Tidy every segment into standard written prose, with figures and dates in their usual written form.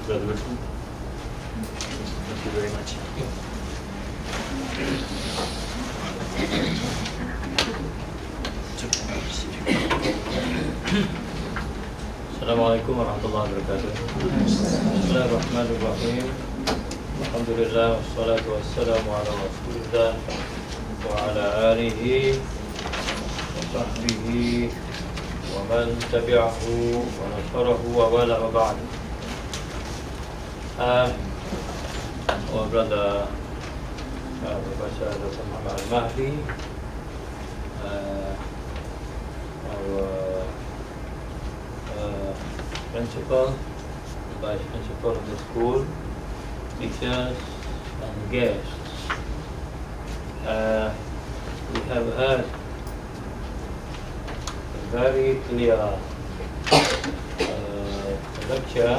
Brother Uthman. Thank you very much. Assalamualaikum warahmatullahi wabarakatuh. Bismillahirrahmanirrahim. Alhamdulillah wassalatu wassalamu ala Rasulillah wa ala alihi wa sahbihi wa man tabi'ahu wa nasarahu wa wala wa ba'd. Our brother Professor El-Muhammady, our principal, vice principal of the school, teachers and guests. We have heard a very clear lecture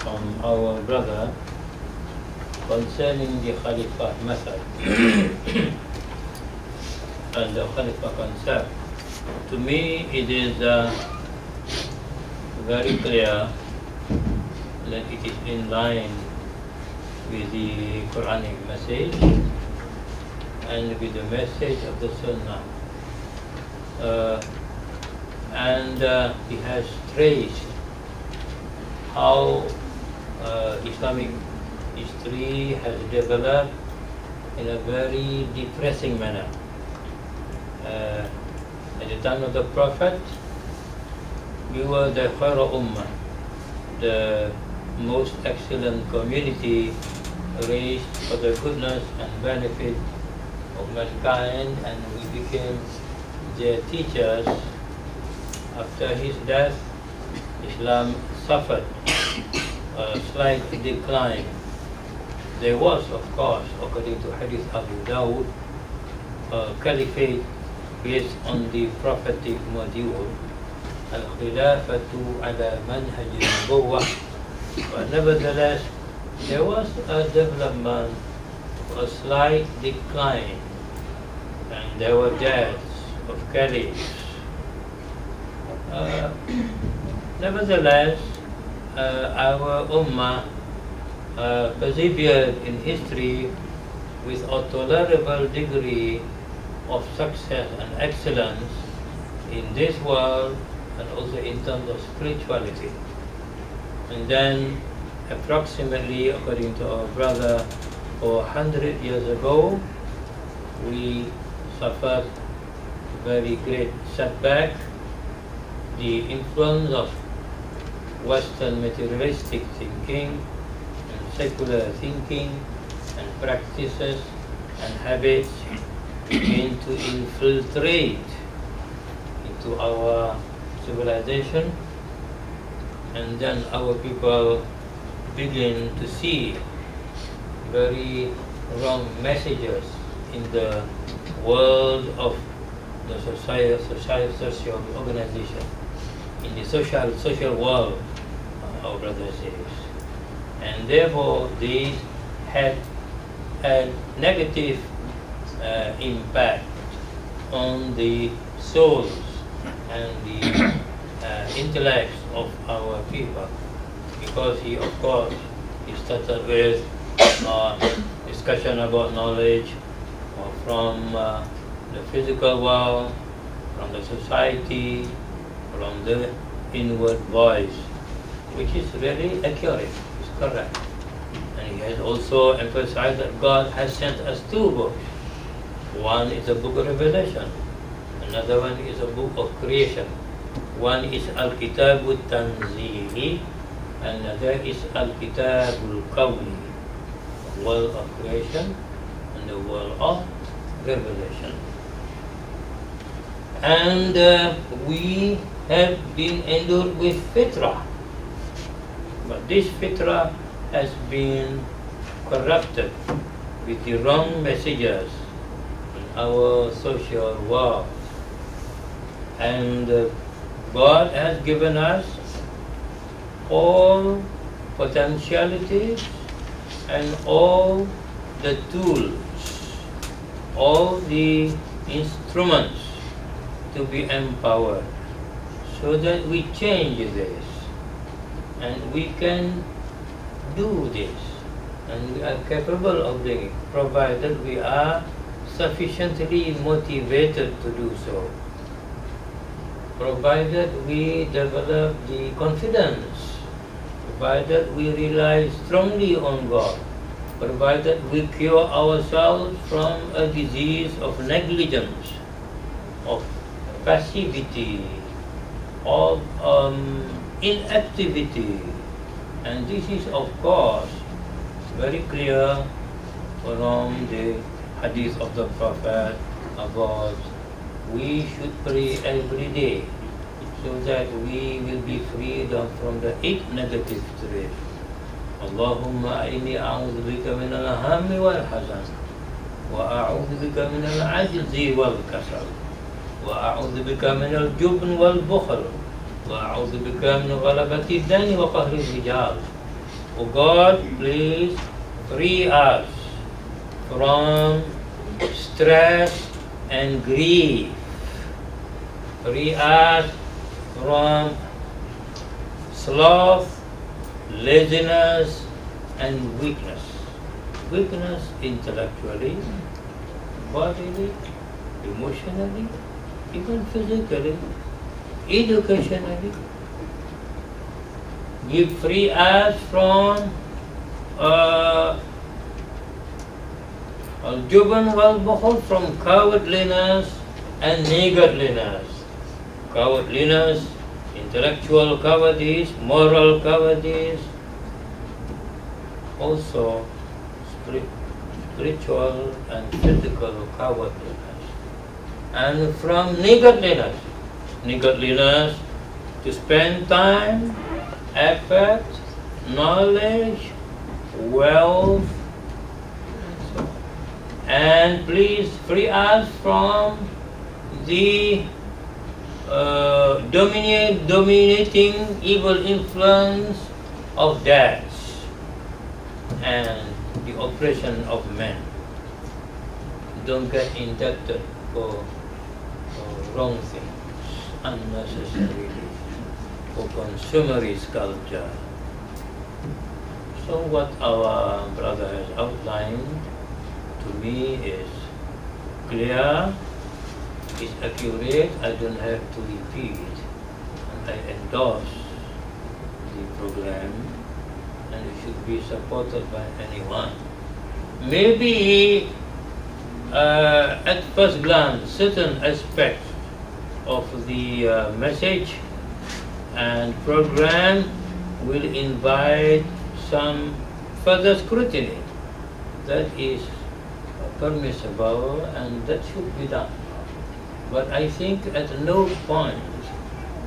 from our brother concerning the Khalifah method and the Khalifah concept. To me, it is very clear that it is in line with the Quranic message and with the message of the Sunnah. And he has traced how Islamic history has developed in a very depressing manner. At the time of the Prophet, we were the Khayra Ummah, the most excellent community raised for the goodness and benefit of mankind, and we became their teachers. After his death, Islam suffered a slight decline. There was, of course, according to Hadith Abu Dawud, a caliphate based on the prophetic module, Al-Khilafatu ala manhaj al-Nubuwwah. But nevertheless, there was a development, a slight decline, and there were deaths of caliphs. Nevertheless, our Ummah persevered in history with a tolerable degree of success and excellence in this world and also in terms of spirituality. And then approximately, according to our brother, 400 years ago, we suffered a very great setback. The influence of Western materialistic thinking and secular thinking and practices and habits begin to infiltrate into our civilization, and then our people begin to see very wrong messages in the world of the social organization, in the social world, our brother says. And therefore these had a negative impact on the souls and the intellects of our people, because he, of course, he started with discussion about knowledge from the physical world, from the society, from the inward voice, which is really accurate, it's correct. And he has also emphasized that God has sent us two books. One is the book of Revelation, another one is a book of creation. One is Al-Kitabu Tanzili, another is Al-Kitabu Qawli, the world of creation and the world of revelation. And we have been endowed with fitrah, but this fitrah has been corrupted with the wrong messages in our social world. And God has given us all potentialities and all the tools, all the instruments to be empowered, so that we change this. And we can do this, and we are capable of doing it, provided we are sufficiently motivated to do so, provided we develop the confidence, provided we rely strongly on God, provided we cure ourselves from a disease of negligence, of passivity, of inactivity. And this is, of course, very clear from the hadith of the Prophet about we should pray every day so that we will be freed from the 8 negative traits. Allahumma inni a'udhu bika min al-hammi wal-hazan wa a'udhu bika min al-ajzi wal-kasal wa a'udhu bika min al-jubn wal-bukhl wa a'udhu bika min ghalabati ad-dani wa qahri al-rijal. O God, please free us from stress and grief. Free us from sloth, laziness, and weakness. Weakness intellectually, bodily, emotionally, even physically, educationally. You free us from al-jubn wal-bukhl, from cowardliness and niggardliness. Cowardliness, intellectual cowardice, moral cowardice, also spiritual and physical cowardliness. And from niggardliness, niggardliness to spend time, effort, knowledge, wealth, and please free us from the dominating evil influence of debts and the oppression of men. Don't get indebted for wrong things, unnecessarily, for consumerist culture. So what our brother has outlined to me is clear, is accurate. I don't have to repeat, and I endorse the program, and it should be supported by anyone. Maybe at first glance certain aspects of the message and program will invite some further scrutiny. That is permissible and that should be done. But I think at no point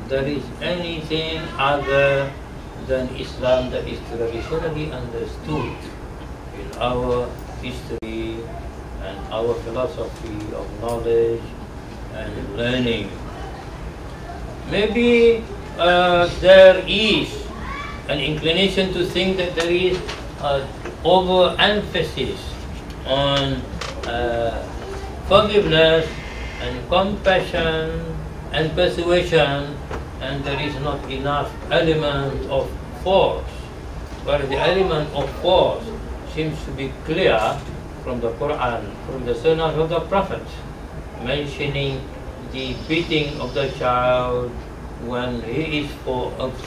there is anything other than Islam that is traditionally understood in our history and our philosophy of knowledge and learning. Maybe there is an inclination to think that there is overemphasis on forgiveness and compassion and persuasion, and there is not enough element of force. But the element of force seems to be clear from the Quran, from the Sunnah of the Prophet, mentioning the beating of the child when he is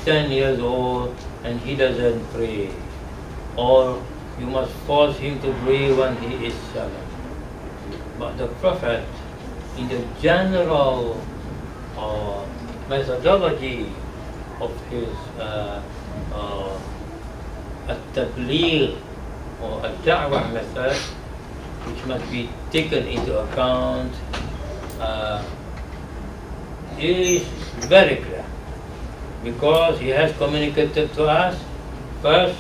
10 years old and he doesn't pray, or you must force him to pray when he is 7. But the Prophet, in the general methodology of his at-tabligh or ad-da'wah method, which must be taken into account, is very clear, because he has communicated to us, first,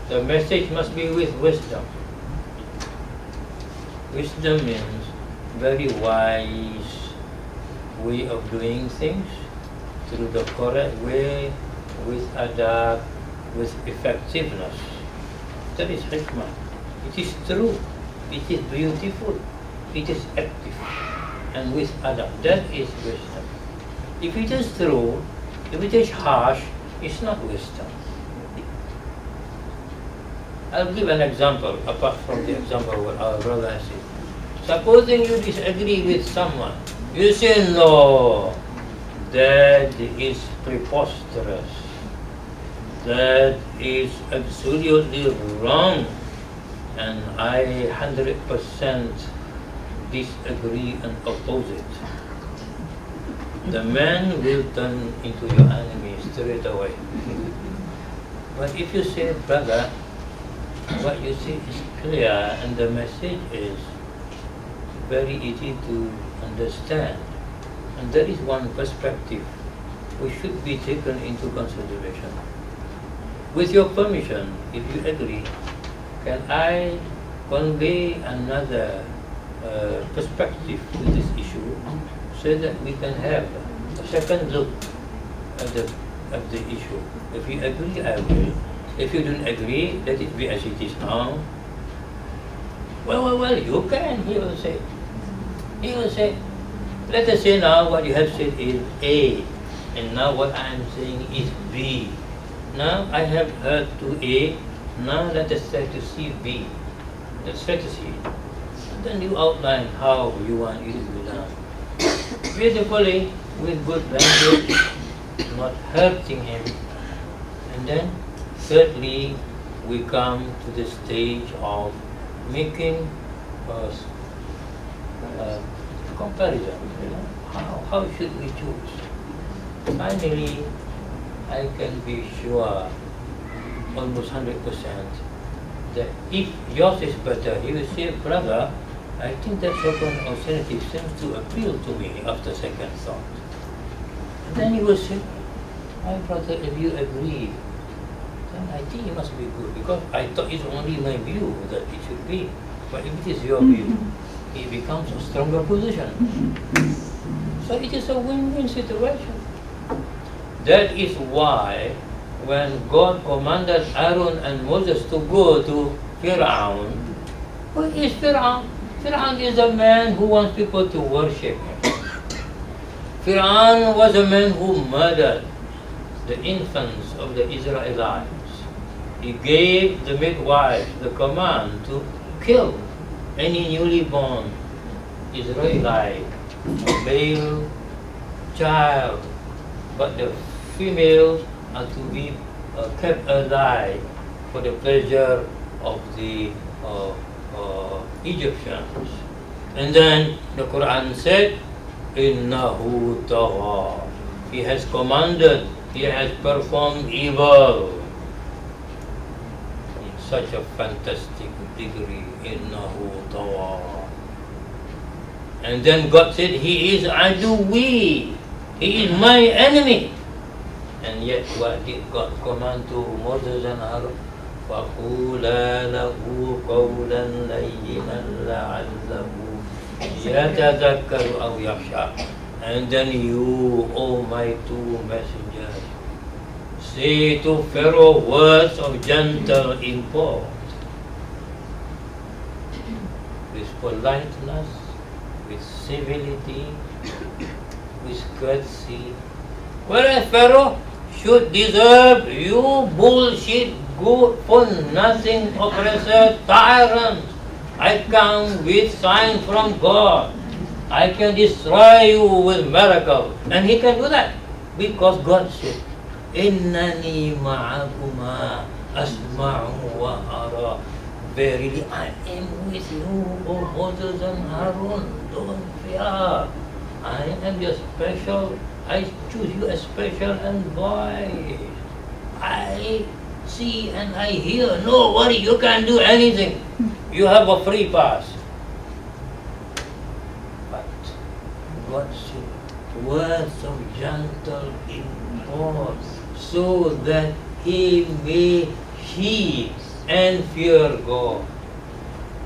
the message must be with wisdom. Wisdom means very wise way of doing things, through the correct way, with adab, with effectiveness. That is hikmah. It is true, it is beautiful, it is active, and with adab. That is wisdom. If it is true, if it is harsh, it's not wisdom. I'll give an example, apart from the example what our brother has said. Supposing you disagree with someone, you say, no, that is preposterous. That is absolutely wrong. And I 100% disagree and oppose it. The man will turn into your enemy straight away. But if you say, brother, what you say is clear and the message is very easy to understand, and there is one perspective which should be taken into consideration. With your permission, if you agree, can I convey another perspective to this issue so that we can have a second look at the issue? If you agree, I will. If you don't agree, let it be as it is now. Well, you can, he will say. He will say, let us say now what you have said is A, and now what I am saying is B. Now I have heard to A, now let us try to see B. Let's try to see. And then you outline how you want it to be done. Beautifully, with good language, not hurting him. And then, thirdly, we come to the stage of making comparison. You know? How should we choose? Finally, I can be sure, almost 100%, that if yours is better, he will say, brother, I think that second alternative seems to appeal to me after second thought. And then he will say, my brother, if you agree, then I think it must be good, because I thought it's only my view that it should be. But if it is your view, it becomes a stronger position. So it is a win-win situation. That is why when God commanded Aaron and Moses to go to Fir'aun, who is Fir'aun? Fir'aun is a man who wants people to worship him. Fir'aun was a man who murdered the infants of the Israelites. He gave the midwives the command to kill any newly born Israelite, male child, but the females are to be kept alive for the pleasure of the Egyptians. And then the Quran said, Innahu tagha. He has commanded, he has performed evil. In such a fantastic degree, Innahu tagha. And then God said, he is aduwi, he is my enemy. And yet what did God command to Moses and Aaron? فَقُولَا لَهُ قَوْلًا لَيِّنًا لَعَلَّهُ يَتَذَكَّرُ أَوْ يَخْشَىٰ. And then you, O my two messengers, say to Pharaoh words of gentle import, with politeness, with civility, with courtesy. Whereas Pharaoh should deserve you bullshit, good for nothing oppressor, tyrant. I come with sign from God. I can destroy you with miracle. And he can do that because God said, Innani ma'akuma asma'u wa ara. Verily I am with you, O Moses and Aaron. Don't fear. I am your special. I choose you as special envoy. I see and I hear. No worry, you can't do anything. You have a free pass. But God said words of gentle import so that he may heed and fear God.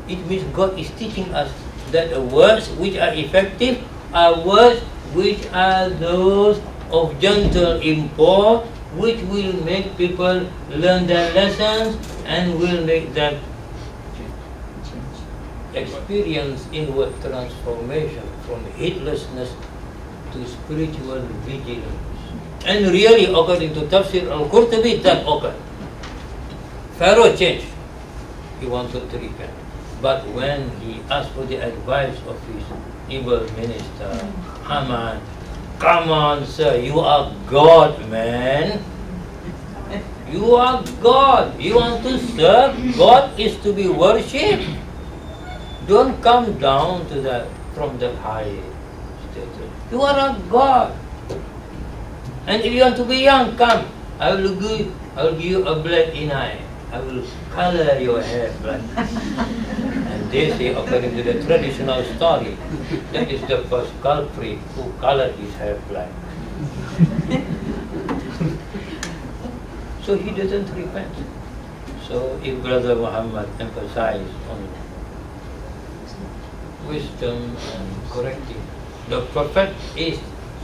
It means God is teaching us that the words which are effective are words which are those of gentle import, which will make people learn their lessons and will make them experience inward transformation from heedlessness to spiritual vigilance. And really, according to Tafsir al-Qurtubi, that occurred. Pharaoh changed. he wanted to repent. But when he asked for the advice of his evil minister, Haman, come on, sir, you are God, man. You are God. You want to serve? God is to be worshipped. Don't come down to that from that high status. You are a God. And if you want to be young, come. I will give you a black eye. I will color your hair black. And they say, according to the traditional story, that is the first culprit who colored his hair black. So he didn't repent. So if Brother Muhammad emphasized on wisdom and correcting, the Prophet is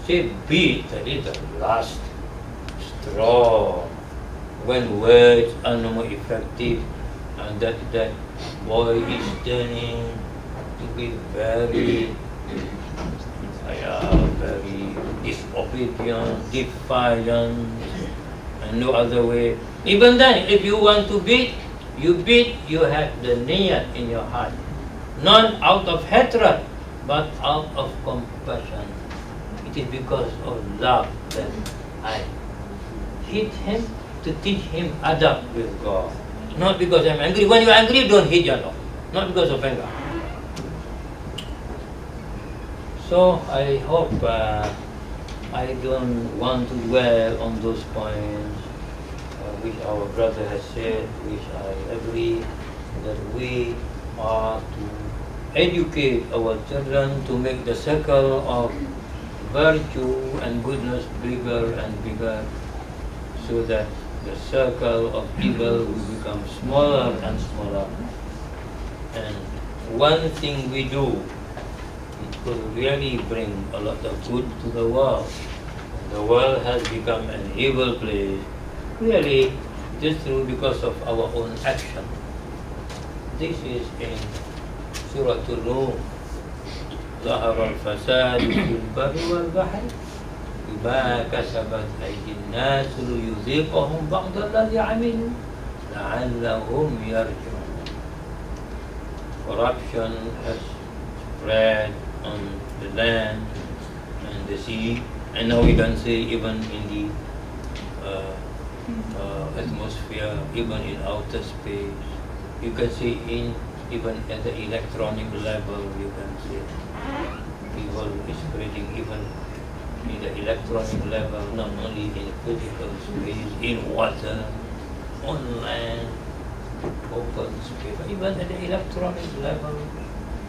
say beat, that is the last straw. When words are no more effective and that boy is turning to be very disobedient, defiant, and no other way. Even then, if you want to beat, you have the niyat in your heart. Not out of hatred, but out of compassion. It is because of love that I hit him to teach him adab with God. Not because I'm angry. When you're angry, don't hit your Lord. Not because of anger. So I hope I don't want to dwell on those points which our brother has said, which I agree that we are to educate our children to make the circle of virtue and goodness bigger and bigger, so that the circle of evil will become smaller and smaller. And one thing we do, it will really bring a lot of good to the world. The world has become an evil place. Really, just because of our own action. This is in Surah Al-Rum. ظهر الفساد في البر والبحر بما كسبت أيدي الناس ليذيقهم بعض الذي عملوا لعلهم يرجعون. Corruption has spread on the land and the sea, and now we can see even in the atmosphere, even in outer space. You can see even at the electronic level, you can see evil is spreading even in the electronic level, not only in physical space, in water, on land, open space, even at the electronic level,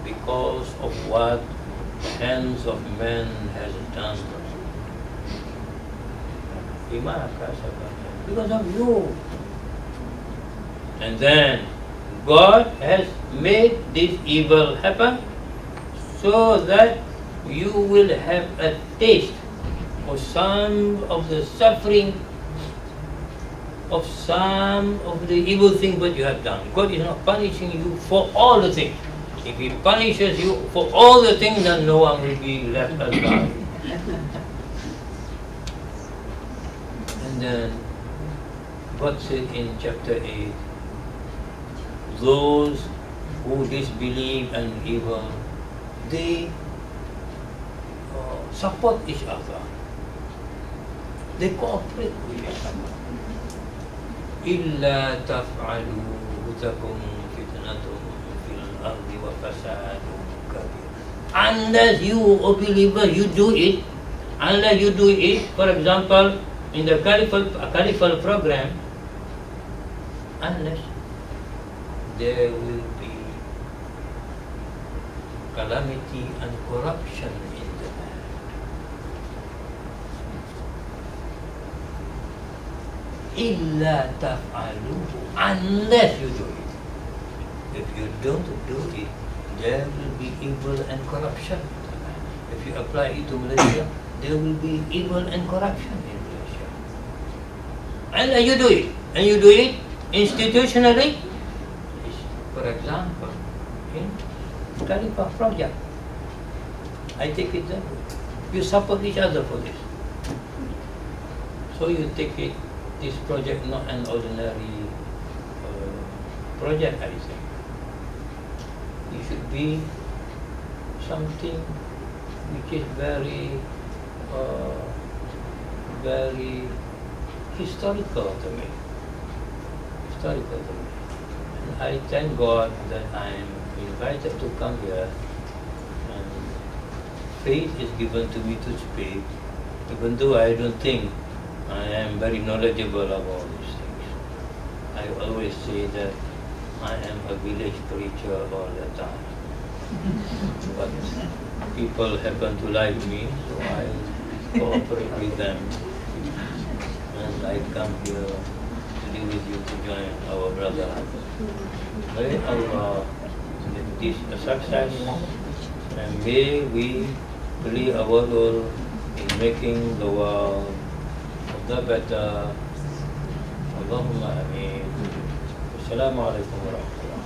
because of what the hands of men has done. Because of you. And then God has made this evil happen so that you will have a taste of some of the suffering of some of the evil things that you have done. God is not punishing you for all the things. If He punishes you for all the things, then no one will be left alive. And then God said in chapter 8, those who disbelieve and evil, they support each other. They cooperate with each other. إِلَّا تَفْعَلُوا تَكُنْ فِتْنَةٌ فِي الْأَرْضِ وَفَسَادٌ كَبِيرٌ. Unless you, O believer, you do it, unless you do it, for example, in the Khalifah program, unless there will be calamity and corruption in the land. إِلَّا تَفْعَلُوهُ, unless you do it. If you don't do it, there will be evil and corruption in the land. If you apply it to Malaysia, there will be evil and corruption in Malaysia. Unless you do it, and you do it institutionally. For example, in Khalifah project, I take it that way. You support each other for this. So you take it, this project not an ordinary project, I think. It should be something which is very, very historical to me. Historical to me. And I thank God that I am invited to come here, and faith is given to me to speak, even though I don't think I am very knowledgeable about these things. I always say that I am a village preacher all the time. But people happen to like me, so I cooperate with them. And I come here to be with you to join our brother. May Allah make this a success, and may we play our role in making the world the better. Allahumma ameen. Assalamu alaikum wa rahmatullah.